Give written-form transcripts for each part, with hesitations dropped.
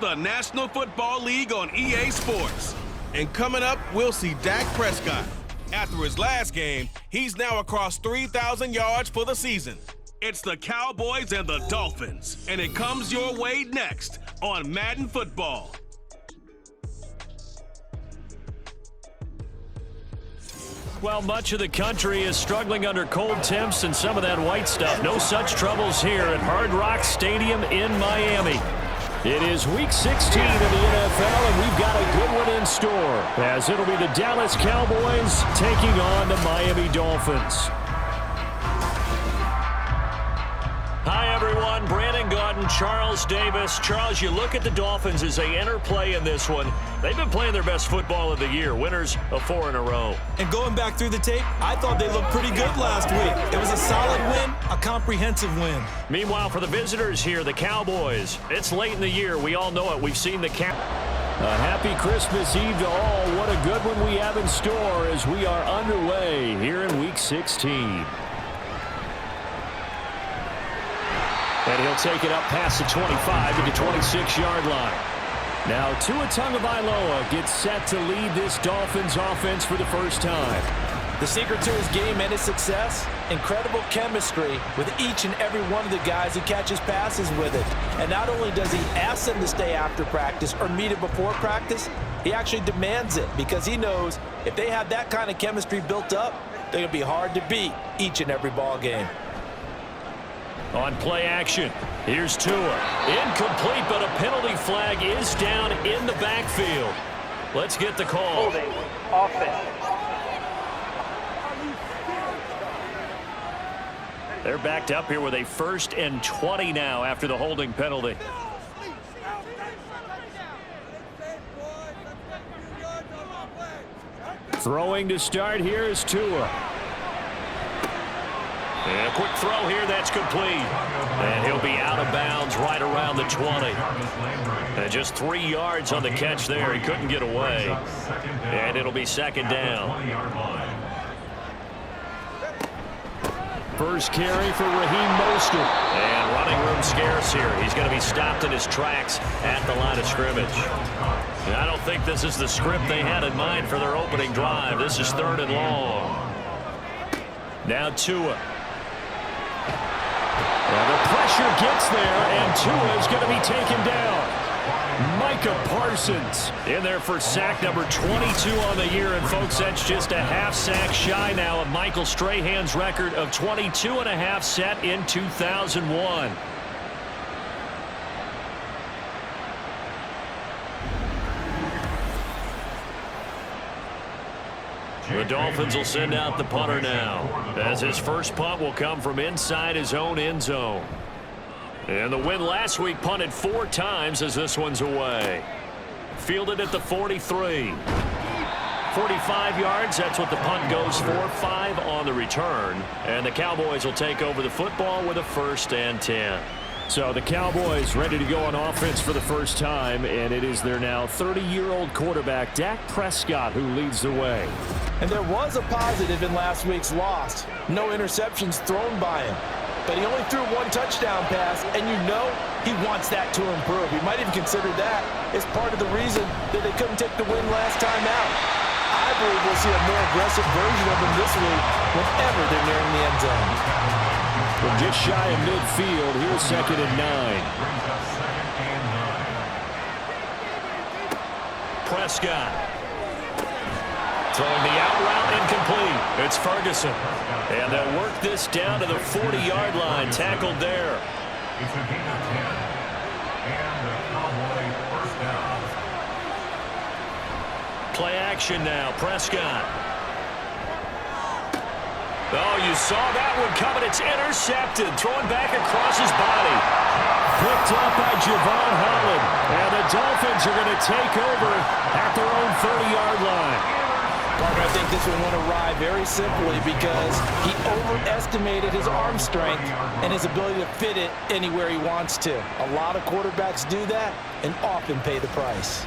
the National Football League on EA Sports. And coming up, we'll see Dak Prescott. After his last game, he's now across 3,000 yards for the season. It's the Cowboys and the Dolphins, and it comes your way next on Madden Football. Well, much of the country is struggling under cold temps and some of that white stuff. No such troubles here at Hard Rock Stadium in Miami. It is Week 16 of the NFL, and we've got a good one in store, as it'll be the Dallas Cowboys taking on the Miami Dolphins. Hi, everyone. Brandon Gaudin, Charles Davis. Charles, you look at the Dolphins as they enter play in this one. They've been playing their best football of the year, winners of 4 in a row. And going back through the tape, I thought they looked pretty good last week. It was a solid win, a comprehensive win. Meanwhile, for the visitors here, the Cowboys, it's late in the year. We all know it. We've seen the A happy Christmas Eve to all. What a good one we have in store as we are underway here in Week 16. And he'll take it up past the 25 to the 26-yard line. Now Tua Tagovailoa gets set to lead this Dolphins offense for the first time. The secret to his game and his success, incredible chemistry with each and every one of the guys he catches passes with it. And not only does he ask them to stay after practice or meet it before practice, he actually demands it because he knows if they have that kind of chemistry built up, they're going to be hard to beat each and every ball game. On play action, here's Tua. Incomplete, but a penalty flag is down in the backfield. Let's get the call. Holding, offense. They're backed up here with a 1st and 20 now after the holding penalty. Throwing to start here is Tua. And a quick throw here, that's complete. And he'll be out of bounds right around the 20. And just 3 yards on the catch there. He couldn't get away. And it'll be 2nd down. First carry for Raheem Mostert. And running room scarce here. He's going to be stopped in his tracks at the line of scrimmage. And I don't think this is the script they had in mind for their opening drive. This is 3rd and long. Now Tua. Now the pressure gets there, and Tua is going to be taken down. Micah Parsons in there for sack number 22 on the year. And, folks, that's just a half sack shy now of Michael Strahan's record of 22 and a half set in 2001. The Dolphins will send out the punter now, as his first punt will come from inside his own end zone. And the win last week punted 4 times as this one's away. Fielded at the 43. 45 yards, that's what the punt goes for. 5 on the return. And the Cowboys will take over the football with a 1st and 10. So the Cowboys ready to go on offense for the first time, and it is their now 30-year-old quarterback, Dak Prescott, who leads the way. And there was a positive in last week's loss. No interceptions thrown by him. But he only threw 1 touchdown pass, and you know he wants that to improve. He might even consider that as part of the reason that they couldn't take the win last time out. I believe we'll see a more aggressive version of him this week whenever they're nearing the end zone. From just shy of midfield, here's 2nd and 9. Prescott. Throwing the out route incomplete. It's Ferguson. And they'll work this down to the 40-yard line. Tackled there. Play action now. Prescott. Oh, you saw that one coming. It's intercepted. Throwing back across his body. Picked up by Javon Holland. And the Dolphins are going to take over at their own 30-yard line. Parker, I think this one went awry very simply because he overestimated his arm strength and his ability to fit it anywhere he wants to. A lot of quarterbacks do that and often pay the price.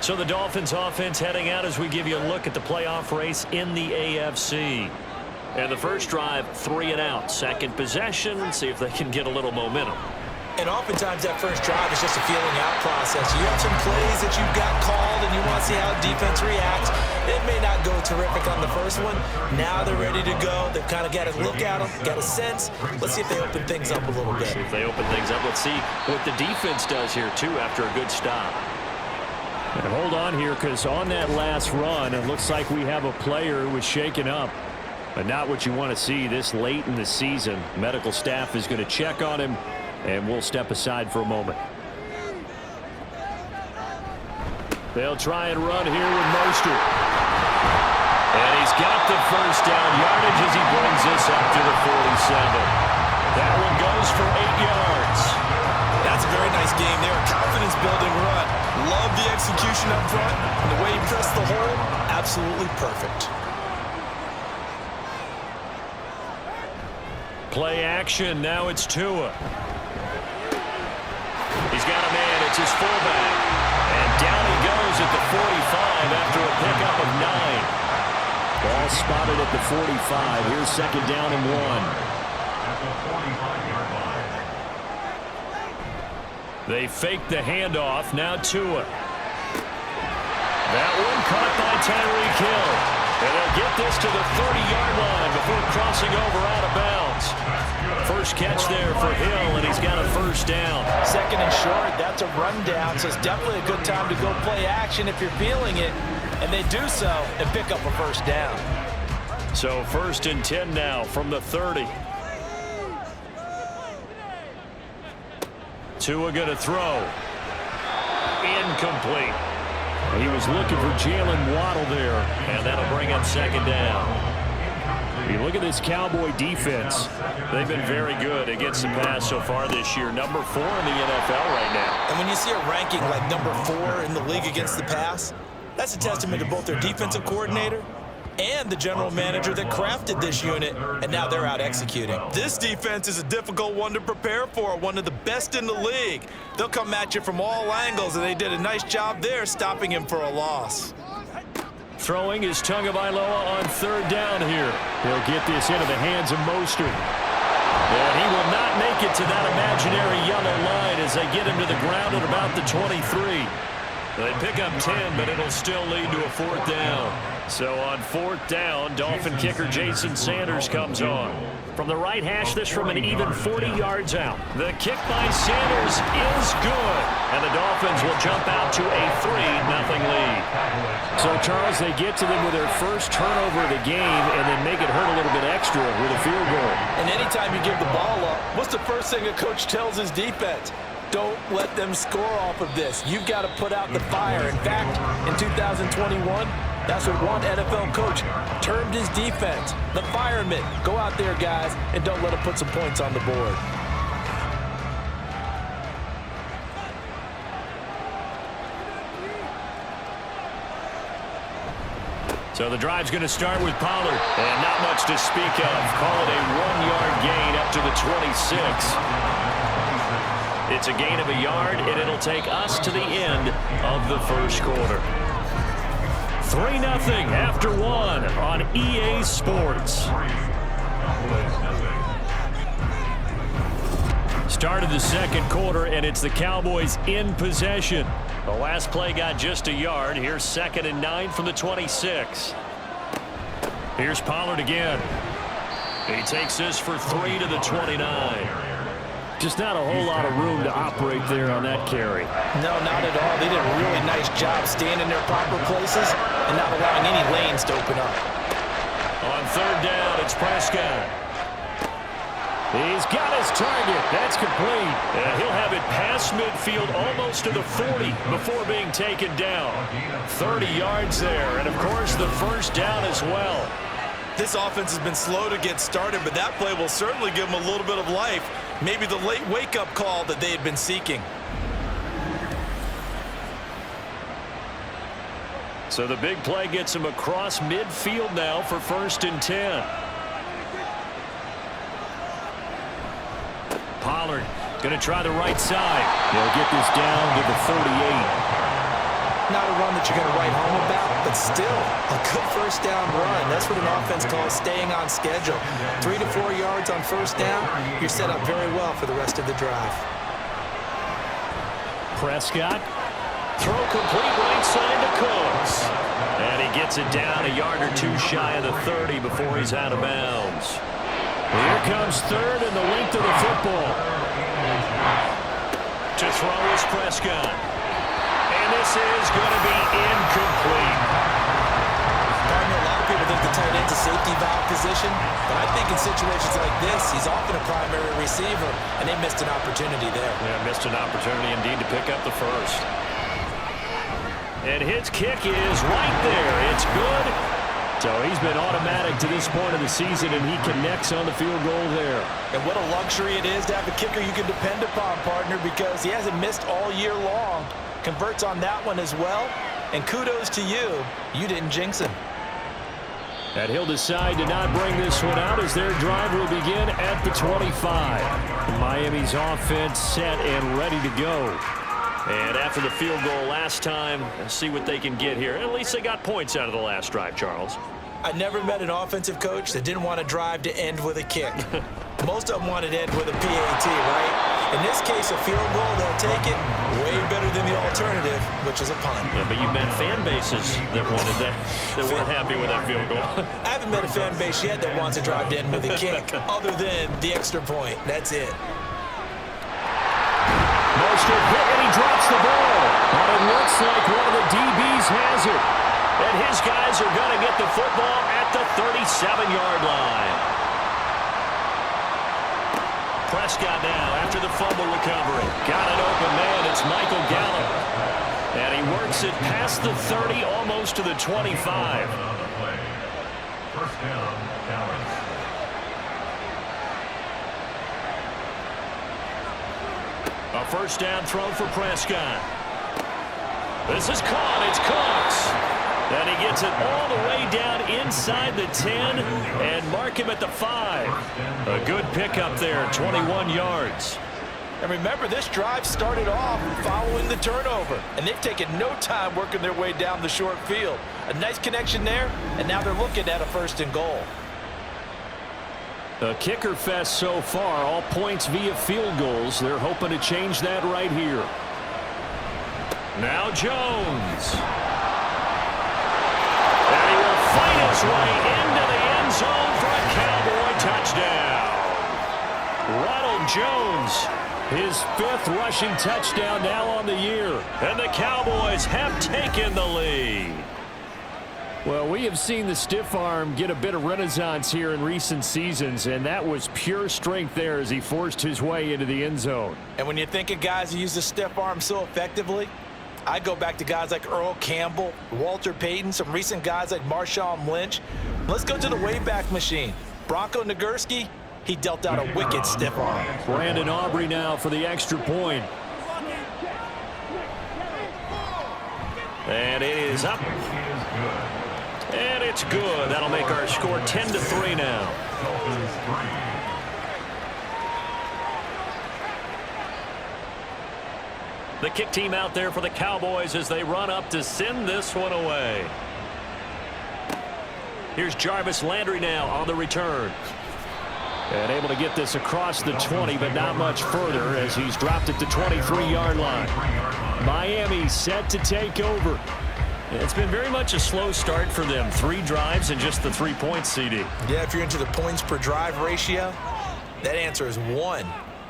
So the Dolphins offense heading out as we give you a look at the playoff race in the AFC. And the first drive, 3 and out. Second possession, see if they can get a little momentum. And oftentimes that first drive is just a feeling out process. You have some plays that you've got called and you want to see how defense reacts. It may not go terrific on the first one. Now they're ready to go. They've kind of got a look at them, got a sense. Let's see if they open things up a little bit. See if they open things up. Let's see what the defense does here, too, after a good stop. And hold on here, because on that last run, it looks like we have a player who was shaken up. But not what you want to see this late in the season. Medical staff is going to check on him, and we'll step aside for a moment. They'll try and run here with Mostert. And he's got the first down yardage as he brings this up to the 47. That one goes for 8 yards. That's a very nice game there. Confidence-building run. Love the execution up front. And the way he pressed the hole, absolutely perfect. Play action. Now it's Tua. He's got a man. It's his fullback. And down he goes at the 45 after a pickup of 9. Ball spotted at the 45. Here's second down and 1. They fake the handoff. Now Tua. That one caught by Tyreek Hill. And they'll get this to the 30-yard line before crossing over out of bounds. First catch there for Hill, and he's got a first down. Second and short, that's a rundown, so it's definitely a good time to go play action if you're feeling it. And they do so and pick up a first down. So first and 10 now from the 30. Tua going to throw. Incomplete. He was looking for Jalen Waddle there. And that'll bring up second down. If you look at this Cowboy defense, they've been very good against the pass so far this year. Number 4 in the NFL right now. And when you see a ranking like number 4 in the league against the pass, that's a testament to both their defensive coordinator and the general manager that crafted this unit, and now they're out executing. This defense is a difficult one to prepare for, one of the best in the league. They'll come at you from all angles, and they did a nice job there stopping him for a loss. Throwing is Tagovailoa on third down here. He'll get this into the hands of Mostert. And he will not make it to that imaginary yellow line as they get him to the ground at about the 23. They pick up 10, but it'll still lead to a fourth down. So on fourth down, Dolphin kicker Jason Sanders comes on. From the right hash, this from an even 40 yards out. The kick by Sanders is good. And the Dolphins will jump out to a 3-0 lead. So, Charles, they get to them with their first turnover of the game and then make it hurt a little bit extra with a field goal. And anytime you give the ball up, what's the first thing a coach tells his defense? Don't let them score off of this. You've got to put out the fire. In fact, in 2021, that's what one NFL coach termed his defense, the firemen. Go out there, guys, and don't let them put some points on the board. So the drive's going to start with Pollard. And not much to speak of. Call it a 1-yard gain up to the 26. It's a gain of a yard, and it'll take us to the end of the first quarter. 3-0 after 1 on EA Sports. Start of the second quarter, and it's the Cowboys in possession. The last play got just a yard. Here's 2nd and 9 from the 26. Here's Pollard again. He takes this for 3 to the 29. Just not a whole lot of room to operate there on that carry. No, not at all. They did a really nice job staying in their proper places and not allowing any lanes to open up. On third down, it's Prescott. He's got his target. That's complete. And he'll have it past midfield almost to the 40 before being taken down. 30 yards there, and of course the first down as well. This offense has been slow to get started, but that play will certainly give them a little bit of life. Maybe the late wake-up call that they had been seeking. So the big play gets him across midfield now for 1st and 10. Pollard going to try the right side. They'll get this down to the 48. not a run that you're going to write home about, but still a good first down run. That's what an offense calls staying on schedule. 3 to 4 yards on first down, you're set up very well for the rest of the drive. Prescott. Throw complete right side to Cooks. And he gets it down a yard or two shy of the 30 before he's out of bounds. Here comes third and the length of the football. To throw is Prescott. And this is going to be incomplete. Partner, a lot of people think the tight end's a safety valve position, but I think in situations like this, he's often a primary receiver, and they missed an opportunity there. Yeah, missed an opportunity indeed to pick up the first. And his kick is right there. It's good. So he's been automatic to this point of the season, and he connects on the field goal there. And what a luxury it is to have a kicker you can depend upon, partner, because he hasn't missed all year long. Converts on that one as well. And kudos to you. You didn't jinx him. And he'll decide to not bring this one out as their drive will begin at the 25. Miami's offense set and ready to go. And after the field goal last time, let's see what they can get here. At least they got points out of the last drive, Charles. I never met an offensive coach that didn't want a drive to end with a kick. Most of them wanted to end with a PAT, right? In this case, a field goal, they'll take it way better than the alternative, which is a punt. Yeah, but you met fan bases that wanted that, that weren't happy with that field goal. I haven't met a fan base yet that wants a drive to end with a kick, other than the extra point. That's it. Mostert hit and he drops the ball. But it looks like one of the DBs has it. And his guys are going to get the football at the 37-yard line. Prescott now after the fumble recovery. Got an open man. It's Michael Gallup. And he works it past the 30, almost to the 25. First down, Dallas. A first down throw for Prescott. This is caught. It's Cooks. And he gets it all the way down inside the 10 and mark him at the 5. A good pickup there, 21 yards. And remember, this drive started off following the turnover, and they've taken no time working their way down the short field. A nice connection there, and now they're looking at a first and goal. A kicker fest so far, all points via field goals. They're hoping to change that right here. Now Jones. And he will fight his way into the end zone for a Cowboy touchdown. Ronald Jones, his 5th rushing touchdown now on the year. And the Cowboys have taken the lead. Well, we have seen the stiff arm get a bit of renaissance here in recent seasons, and that was pure strength there as he forced his way into the end zone. And when you think of guys who use the stiff arm so effectively, I go back to guys like Earl Campbell, Walter Payton, some recent guys like Marshawn Lynch. Let's go to the Wayback Machine. Bronco Nagurski, he dealt out a wicked stiff arm. Brandon Aubrey now for the extra point. And it is up. And it's good. That'll make our score 10-3 now. The kick team out there for the Cowboys as they run up to send this one away. Here's Jarvis Landry now on the return. And able to get this across the 20, but not much further as he's dropped it to 23-yard line. Miami set to take over. It's been very much a slow start for them. 3 drives and just the 3 points, CD. Yeah, if you're into the points per drive ratio, that answer is 1.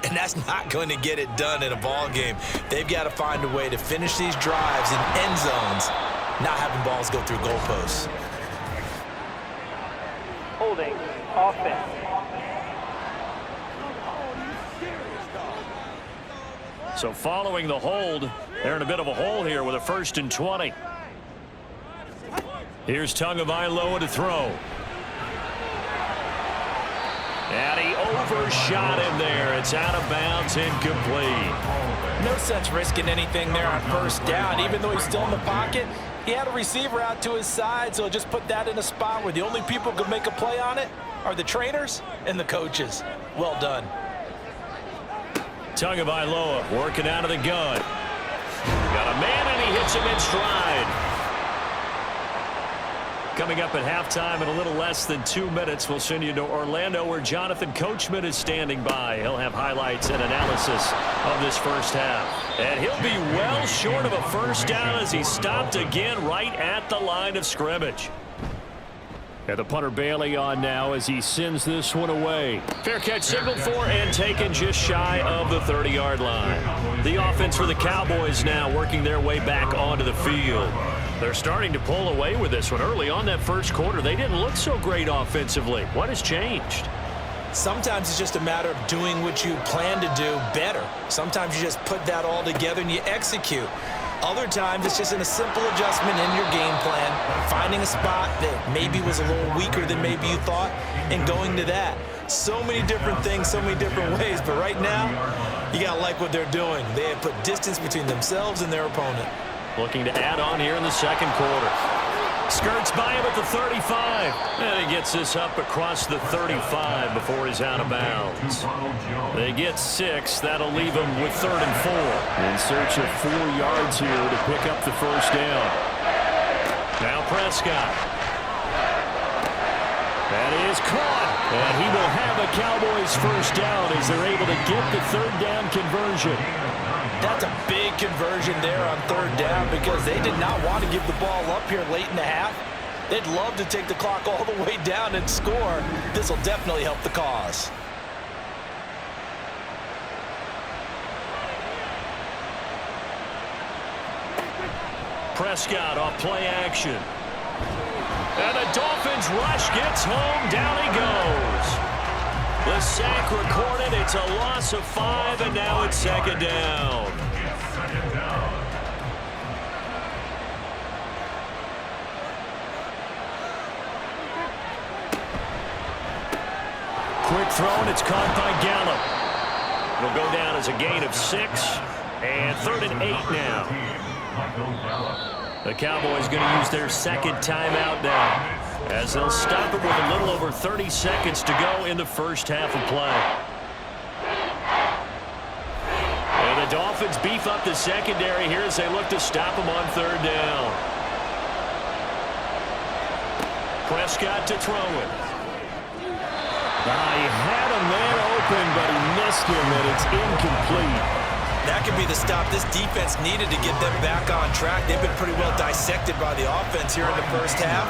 And that's not going to get it done in a ball game. They've got to find a way to finish these drives in end zones, not having balls go through goalposts. Holding offense. So following the hold, they're in a bit of a hole here with a 1st and 20. Here's Tagovailoa to throw. And he overshot him there. It's out of bounds, incomplete. No sense risking anything there on first down. Even though he's still in the pocket, he had a receiver out to his side, so just put that in a spot where the only people who can make a play on it are the trainers and the coaches. Well done. Tagovailoa working out of the gun. Got a man, and he hits him in stride. Coming up at halftime in a little less than 2 minutes, we'll send you to Orlando where Jonathan Coachman is standing by. He'll have highlights and analysis of this first half. And he'll be well short of a first down as he stopped again right at the line of scrimmage. And the punter Bailey on now as he sends this one away. Fair catch signaled for and taken just shy of the 30-yard line. The offense for the Cowboys now working their way back onto the field. They're starting to pull away with this one. Early on that first quarter, they didn't look so great offensively. What has changed? Sometimes it's just a matter of doing what you plan to do better. Sometimes you just put that all together and you execute. Other times it's just in a simple adjustment in your game plan, finding a spot that maybe was a little weaker than maybe you thought, and going to that. So many different things, so many different ways, but right now, you gotta like what they're doing. They have put distance between themselves and their opponent. Looking to add on here in the second quarter. Skirts by him at the 35. And he gets this up across the 35 before he's out of bounds. They get 6. That'll leave him with 3rd and 4. In search of 4 yards here to pick up the first down. Now Prescott. That is caught. And he will have a Cowboys first down as they're able to get the 3rd down conversion. That's a big conversion there on 3rd down because they did not want to give the ball up here late in the half. They'd love to take the clock all the way down and score. This will definitely help the cause. Prescott off play action. And the Dolphins rush gets home. Down he goes. The sack recorded. It's a loss of 5, and now it's 2nd down. Quick throw, and it's caught by Gallup. It'll go down as a gain of 6, and 3rd and 8 now. The Cowboys going to use their 2nd timeout now, as they'll stop it with a little over 30 seconds to go in the first half of play. And the Dolphins beef up the secondary here as they look to stop him on 3rd down. Prescott to throw it. He had a man open, but he missed him, and it's incomplete. That could be the stop this defense needed to get them back on track. They've been pretty well dissected by the offense here in the first half.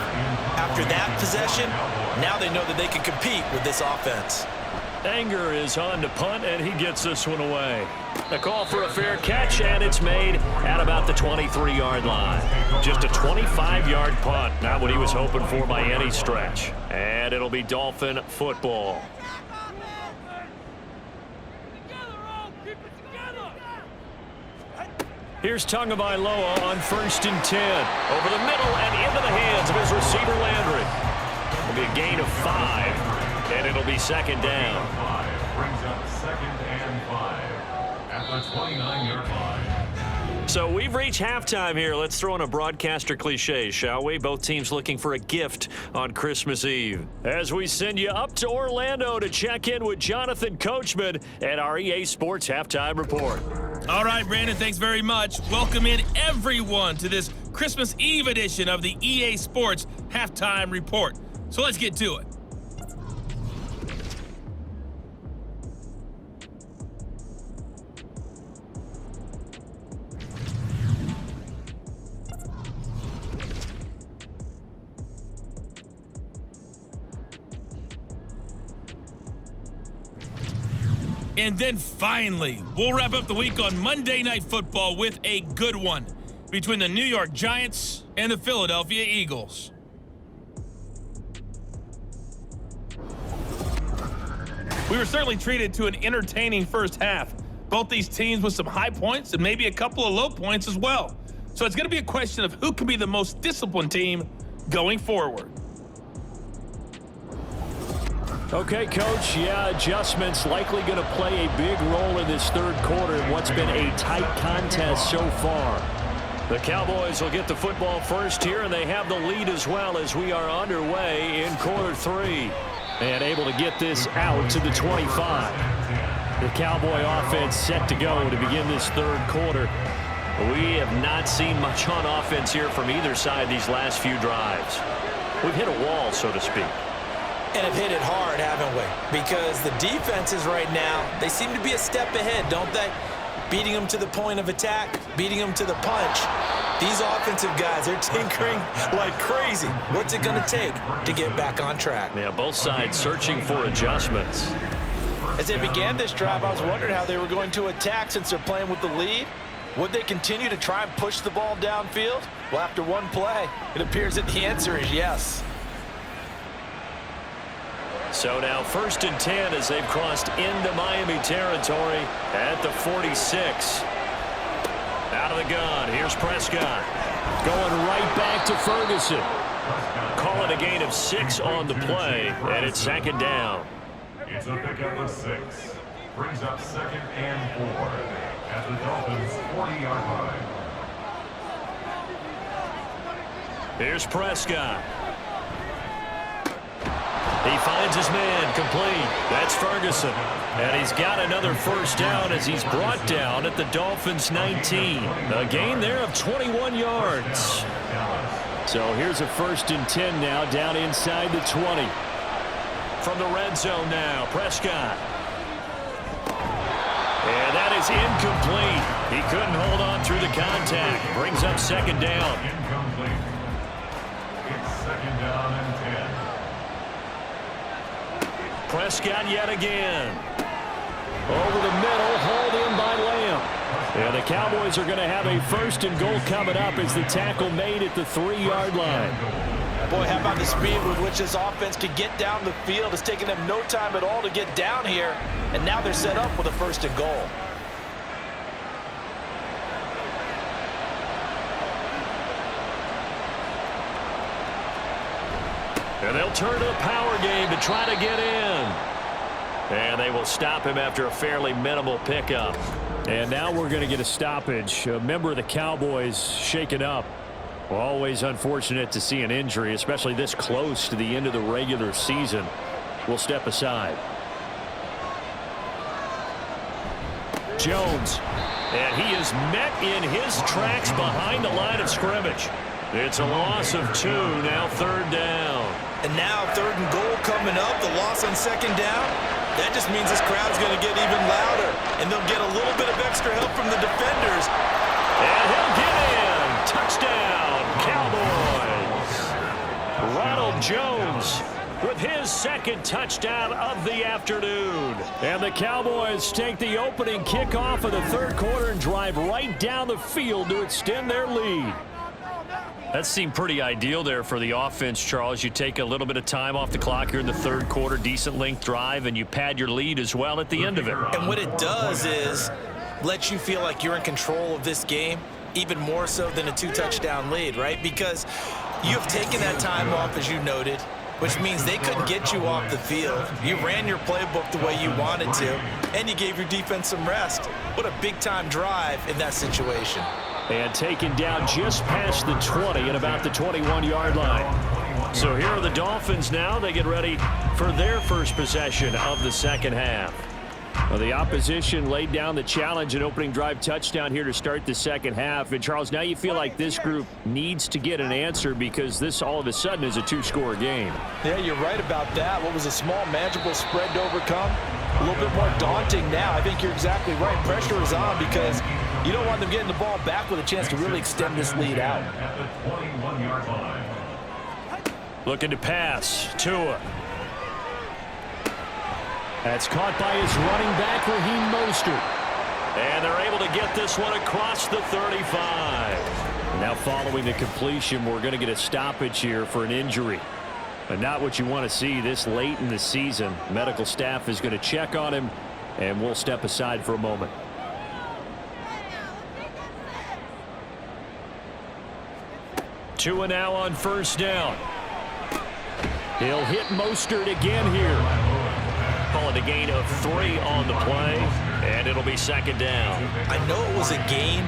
After that possession, now they know that they can compete with this offense. Anger is on to punt, and he gets this one away. A call for a fair catch, and it's made at about the 23-yard line. Just a 25-yard punt, not what he was hoping for by any stretch. And it'll be Dolphin football. Here's Tagovailoa on 1st and 10. Over the middle and into the hands of his receiver Landry. It'll be a gain of 5, and it'll be 2nd down. Brings up 2nd and 5 at the 29-yard line. So we've reached halftime here. Let's throw in a broadcaster cliche, shall we? Both teams looking for a gift on Christmas Eve. As we send you up to Orlando to check in with Jonathan Coachman at our EA Sports Halftime Report. All right, Brandon, thanks very much. Welcome in everyone to this Christmas Eve edition of the EA Sports Halftime Report. So let's get to it. And then finally, we'll wrap up the week on Monday Night Football with a good one between the New York Giants and the Philadelphia Eagles. We were certainly treated to an entertaining first half. Both these teams with some high points and maybe a couple of low points as well. So it's going to be a question of who can be the most disciplined team going forward. Okay, Coach, adjustments likely going to play a big role in this 3rd quarter in what's been a tight contest so far. The Cowboys will get the football first here, and they have the lead as well as we are underway in quarter 3. And able to get this out to the 25. The Cowboy offense set to go to begin this 3rd quarter. We have not seen much on offense here from either side these last few drives. We've hit a wall, so to speak. And have hit it hard, haven't we? Because the defenses right now, they seem to be a step ahead, don't they? Beating them to the point of attack, beating them to the punch. These offensive guys, they're tinkering like crazy. What's it going to take to get back on track? Yeah, both sides searching for adjustments. As they began this drive, I was wondering how they were going to attack since they're playing with the lead. Would they continue to try and push the ball downfield? Well, after one play, it appears that the answer is yes. So now 1st and 10 as they've crossed into Miami territory at the 46. Out of the gun, here's Prescott. Going right back to Ferguson. Call it a gain of 6 on the play, and it's 2nd down. It's a pickup of 6. Brings up 2nd and 4 at the Dolphins' 40-yard line. Here's Prescott. He finds his man complete. That's Ferguson. And he's got another 1st down as he's brought down at the Dolphins' 19. A gain there of 21 yards. So here's a 1st and 10 now down inside the 20. From the red zone now, Prescott. And that is incomplete. He couldn't hold on through the contact. Brings up 2nd down. Incomplete. It's 2nd down and 10. Prescott yet again. Over the middle, hauled in by Lamb. And the Cowboys are going to have a 1st and goal coming up as the tackle made at the 3-yard line. Boy, how about the speed with which this offense could get down the field? It's taken them no time at all to get down here, and now they're set up with a 1st and goal. And they'll turn to the power game to try to get in. And they will stop him after a fairly minimal pickup. And now we're going to get a stoppage. A member of the Cowboys shaken up. Always unfortunate to see an injury, especially this close to the end of the regular season. We'll step aside. Jones. And he is met in his tracks behind the line of scrimmage. It's a loss of 2, now 3rd down. And now 3rd and goal coming up, the loss on 2nd down. That just means this crowd's going to get even louder, and they'll get a little bit of extra help from the defenders. And he'll get in. Touchdown, Cowboys. Ronald Jones with his 2nd touchdown of the afternoon. And the Cowboys take the opening kickoff of the 3rd quarter and drive right down the field to extend their lead. That seemed pretty ideal there for the offense, Charles. You take a little bit of time off the clock here in the 3rd quarter, decent length drive, and you pad your lead as well at the end of it. And what it does is let you feel like you're in control of this game, even more so than a 2-touchdown lead, right? Because you've taken that time off, as you noted, which means they couldn't get you off the field. You ran your playbook the way you wanted to, and you gave your defense some rest. What a big-time drive in that situation. And taken down just past the 20 at about the 21-yard line. So here are the Dolphins now. They get ready for their first possession of the 2nd half. Well, the opposition laid down the challenge, an opening drive touchdown here to start the 2nd half. And, Charles, now you feel like this group needs to get an answer because this all of a sudden is a 2-score game. Yeah, you're right about that. What was a small, manageable spread to overcome? A little bit more daunting now. I think you're exactly right. Pressure is on because you don't want them getting the ball back with a chance to really extend this lead out. At the 21-yard line. Looking to pass. Tua. That's caught by his running back, Raheem Mostert. And they're able to get this one across the 35. Now following the completion, we're going to get a stoppage here for an injury. But not what you want to see this late in the season. Medical staff is going to check on him, and we'll step aside for a moment. Tua now on 1st down. He'll hit Mostert again here. Call it a gain of 3 on the play, and it'll be 2nd down. I know it was a gain,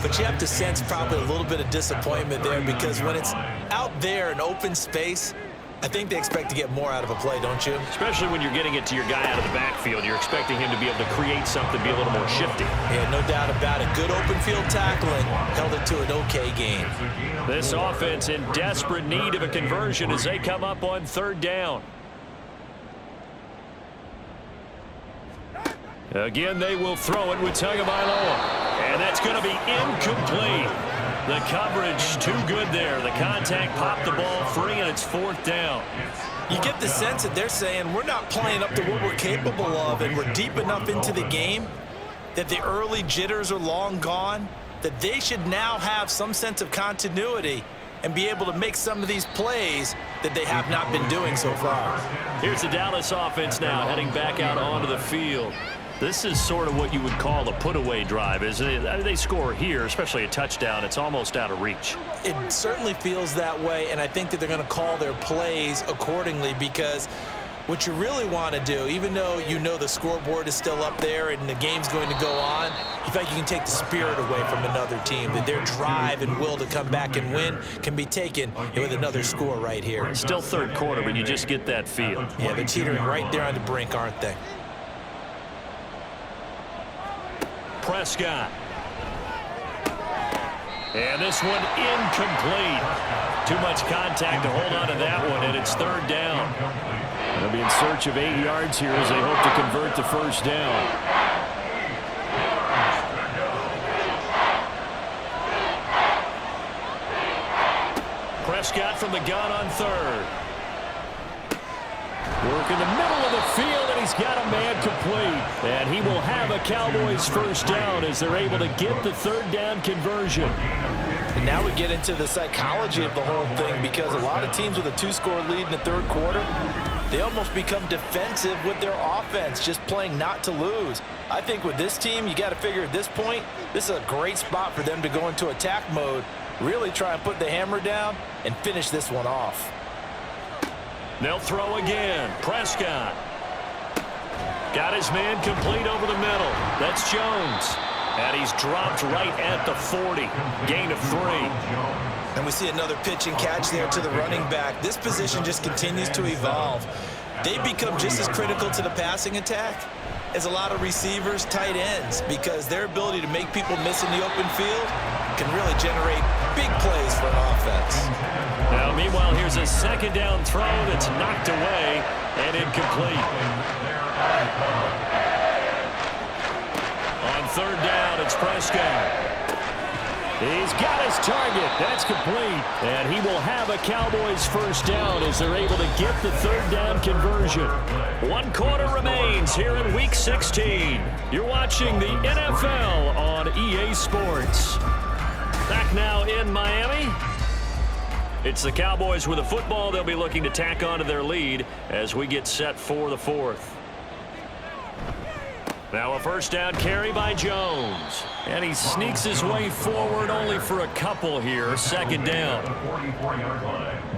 but you have to sense probably a little bit of disappointment there because when it's out there in open space, I think they expect to get more out of a play, don't you? Especially when you're getting it to your guy out of the backfield. You're expecting him to be able to create something, be a little more shifty. Yeah, no doubt about it. Good open field tackling held it to an okay game. This offense in desperate need of a conversion as they come up on 3rd down. Again, they will throw it with Tagovailoa. And that's going to be incomplete. The coverage too good there. The contact popped the ball free, and it's 4th down. You get the sense that they're saying we're not playing up to what we're capable of, and we're deep enough into the game that the early jitters are long gone, that they should now have some sense of continuity and be able to make some of these plays that they have not been doing so far. Here's the Dallas offense now heading back out onto the field. This is sort of what you would call a put-away drive, isn't it? They score here, especially a touchdown. It's almost out of reach. It certainly feels that way, and I think that they're going to call their plays accordingly, because what you really want to do, even though you know the scoreboard is still up there and the game's going to go on, you feel like you can take the spirit away from another team, that their drive and will to come back and win can be taken with another score right here. Still 3rd quarter, but you just get that feel. Yeah, they're teetering right there on the brink, aren't they? Prescott. And this one incomplete. Too much contact to hold on to that one, and it's 3rd down. They'll be in search of 8 yards here as they hope to convert the 1st down. Prescott from the gun on 3rd. Work in the middle of the field, and he's got a man complete. And he will have a Cowboys 1st down as they're able to get the 3rd down conversion. And now we get into the psychology of the whole thing, because a lot of teams with a 2-score lead in the 3rd quarter, they almost become defensive with their offense, just playing not to lose. I think with this team, you got to figure at this point, this is a great spot for them to go into attack mode, really try and put the hammer down and finish this one off. They'll throw again. Prescott. Got his man complete over the middle. That's Jones. And he's dropped right at the 40. Gain of 3. And we see another pitch and catch there to the running back. This position just continues to evolve. They become just as critical to the passing attack as a lot of receivers, tight ends, because their ability to make people miss in the open field can really generate big plays for an offense. Now, meanwhile, here's a 2nd down throw that's knocked away and incomplete. On 3rd down, it's Prescott. He's got his target. That's complete. And he will have a Cowboys 1st down as they're able to get the 3rd down conversion. 1 quarter remains here in Week 16. You're watching the NFL on EA Sports. Back now in Miami. It's the Cowboys with the football. They'll be looking to tack on to their lead as we get set for the 4th. Now a 1st down carry by Jones. And he sneaks his way forward only for a couple here. 2nd down.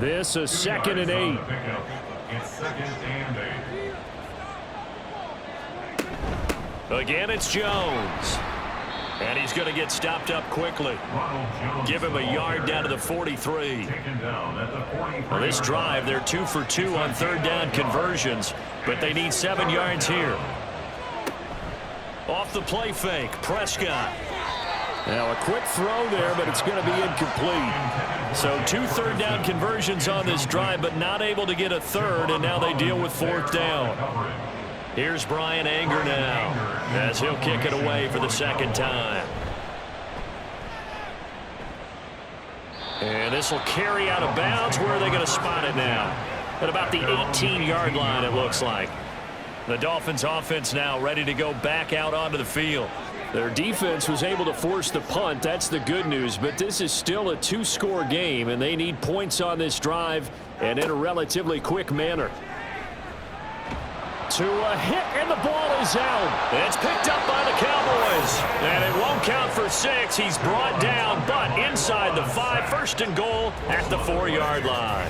This is 2nd and 8. It's 2nd and 8. Again, it's Jones. And he's going to get stopped up quickly. Give him a yard down to the 43. Well, this drive, they're 2 for 2 on 3rd down conversions, but they need 7 yards here. Off the play fake, Prescott. Now a quick throw there, but it's going to be incomplete. So 2 3rd down conversions on this drive, but not able to get a 3rd, and now they deal with 4th down. Here's Brian Anger now as he'll kick it away for the 2nd time. And this will carry out of bounds. Where are they going to spot it now? At about the 18-yard line, it looks like. The Dolphins offense now ready to go back out onto the field. Their defense was able to force the punt. That's the good news, but this is still a 2-score game, and they need points on this drive and in a relatively quick manner. To a hit, and the ball is out. It's picked up by the Cowboys, and it won't count for 6. He's brought down, but inside the 5, 1st and goal at the 4-yard line.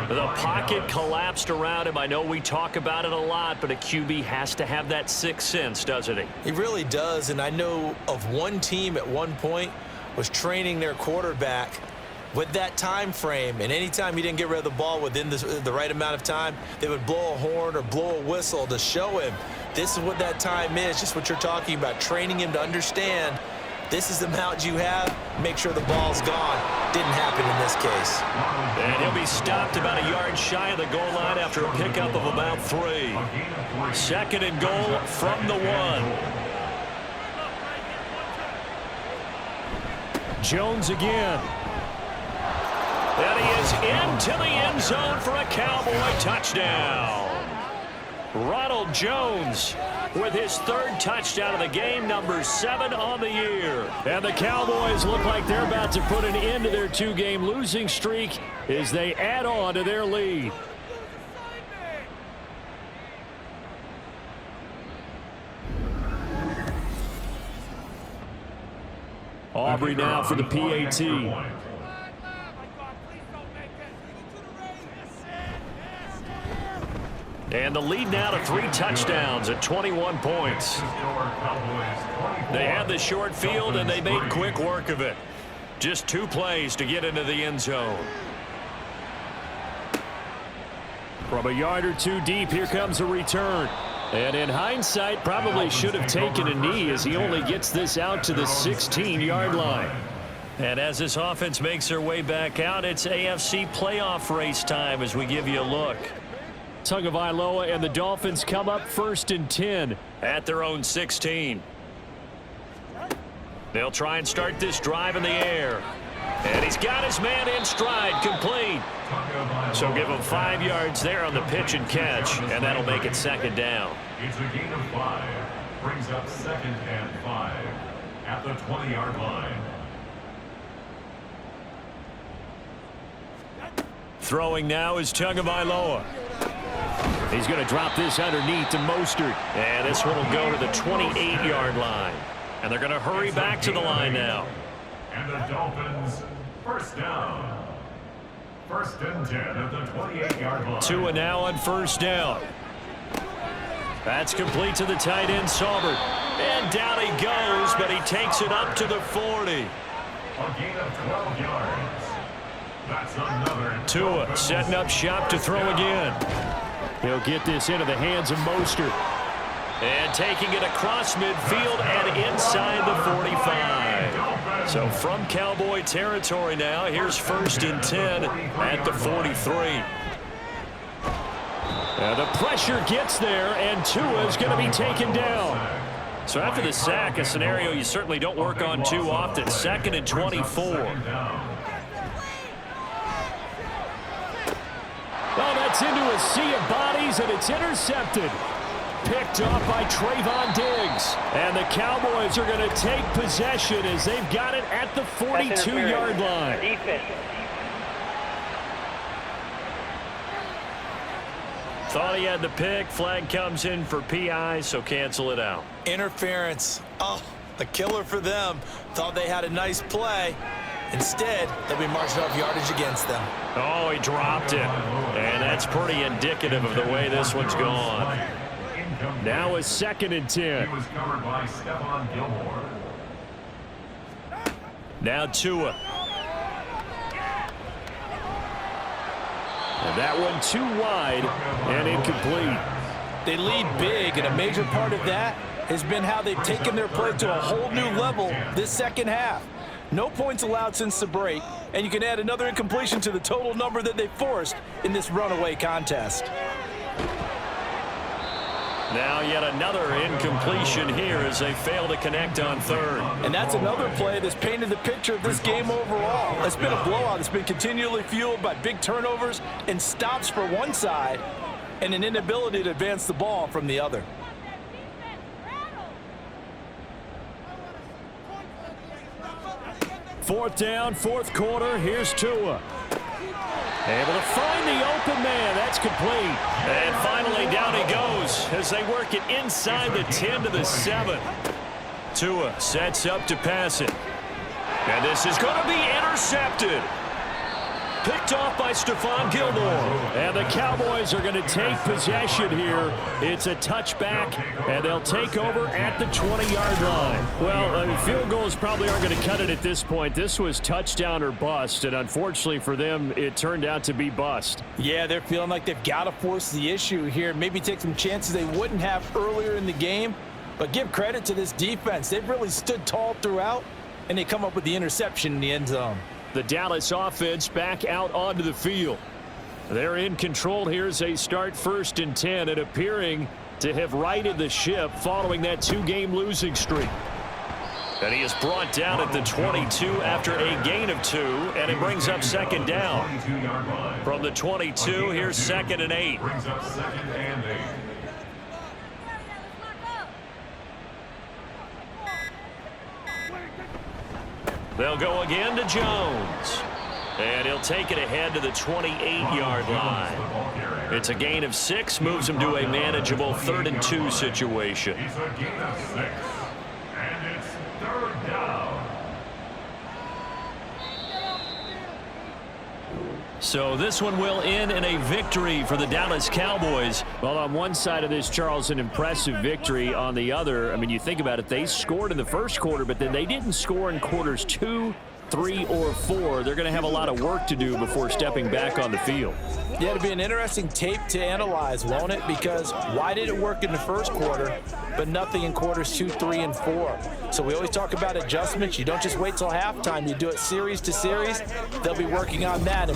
The pocket collapsed around him. I know we talk about it a lot, but a QB has to have that 6th sense, doesn't he? He really does, and I know of one team at one point was training their quarterback with that time frame, and anytime he didn't get rid of the ball within the right amount of time, they would blow a horn or blow a whistle to show him this is what that time is, just what you're talking about, training him to understand this is the amount you have, make sure the ball's gone. Didn't happen in this case. And he'll be stopped about a yard shy of the goal line after a pickup of about 3. 2nd and goal from the 1. Jones again. And he is into the end zone for a Cowboy touchdown. Ronald Jones with his 3rd touchdown of the game, number 7 on the year. And the Cowboys look like they're about to put an end to their 2-game losing streak as they add on to their lead. Aubrey now for the PAT. And the lead now to 3 touchdowns at 21 points. They had the short field, and they made quick work of it. Just 2 plays to get into the end zone. From a yard or 2 deep, here comes a return. And in hindsight, probably should have taken a knee as he only gets this out to the 16-yard line. And as this offense makes their way back out, it's AFC playoff race time as we give you a look. Tagovailoa and the Dolphins come up 1st and 10 at their own 16. They'll try and start this drive in the air. And he's got his man in stride, complete. So give him 5 yards there on the pitch and catch, and that'll make it 2nd down. It's a gain of 5. Brings up 2nd and 5 at the 20-yard line. Throwing now is Tagovailoa. He's going to drop this underneath to Mostert. And this one will go to the 28-yard line. And they're going to hurry back to the line now. And the Dolphins, 1st down. 1st and 10 at the 28-yard line. Tua now on 1st down. That's complete to the tight end, Saubert. And down he goes, but he takes it up to the 40. A gain of 12 yards. That's another. Tua setting up shop to throw again. He'll get this into the hands of Mostert. And taking it across midfield and inside the 45. So from Cowboy territory now, here's 1st and 10 at the 43. The pressure gets there, and Tua is going to be taken down. So after the sack, a scenario you certainly don't work on too often. 2nd and 24. Oh, that's into a sea of bodies, and it's intercepted. Picked off by Trayvon Diggs. And the Cowboys are going to take possession as they've got it at the 42-yard line. Defense. Thought he had the pick. Flag comes in for PI, so cancel it out. Interference. Oh, a killer for them. Thought they had a nice play. Instead, they'll be marching off yardage against them. Oh, he dropped it. And that's pretty indicative of the way this one's gone. Now a 2nd and 10. He was covered by Stephon Gilmore. Now Tua. And that one too wide and incomplete. They lead big, and a major part of that has been how they've taken their play to a whole new level this 2nd half. No points allowed since the break, and you can add another incompletion to the total number that they forced in this runaway contest. Now yet another incompletion here as they fail to connect on 3rd. And that's another play that's painted the picture of this game overall. It's been a blowout that's been continually fueled by big turnovers and stops for one side and an inability to advance the ball from the other. Fourth down, 4th quarter. Here's Tua. Able to find the open man. That's complete. And finally down he goes as they work it inside the 10 to the 7. Tua sets up to pass it. And this is going to be intercepted. Picked off by Stephon Gilmore. And the Cowboys are going to take possession here. It's a touchback, and they'll take over at the 20-yard line. Well, field goals probably aren't going to cut it at this point. This was touchdown or bust, and unfortunately for them, it turned out to be bust. Yeah, they're feeling like they've got to force the issue here. Maybe take some chances they wouldn't have earlier in the game. But give credit to this defense. They've really stood tall throughout, and they come up with the interception in the end zone. The Dallas offense back out onto the field. They're in control here as they start 1st and 10 and appearing to have righted the ship following that 2-game losing streak. And he is brought down at the 22 after a gain of 2, and it brings up 2nd down. From the 22, here's 2nd and 8. Brings up 2nd and 8. They'll go again to Jones. And he'll take it ahead to the 28-yard line. It's a gain of 6, moves him to a manageable 3rd and 2 situation. It's a gain of 6. And it's 3rd down. So this one will end in a victory for the Dallas Cowboys. Well, on one side of this, Charles, an impressive victory. On the other, I mean, you think about it, they scored in the first quarter, but then they didn't score in quarters 2, 3, or 4. They're going to have a lot of work to do before stepping back on the field. Yeah, it'll be an interesting tape to analyze, won't it? Because why did it work in the first quarter, but nothing in quarters 2, 3, and 4? So we always talk about adjustments. You don't just wait till halftime. You do it series to series. They'll be working on that.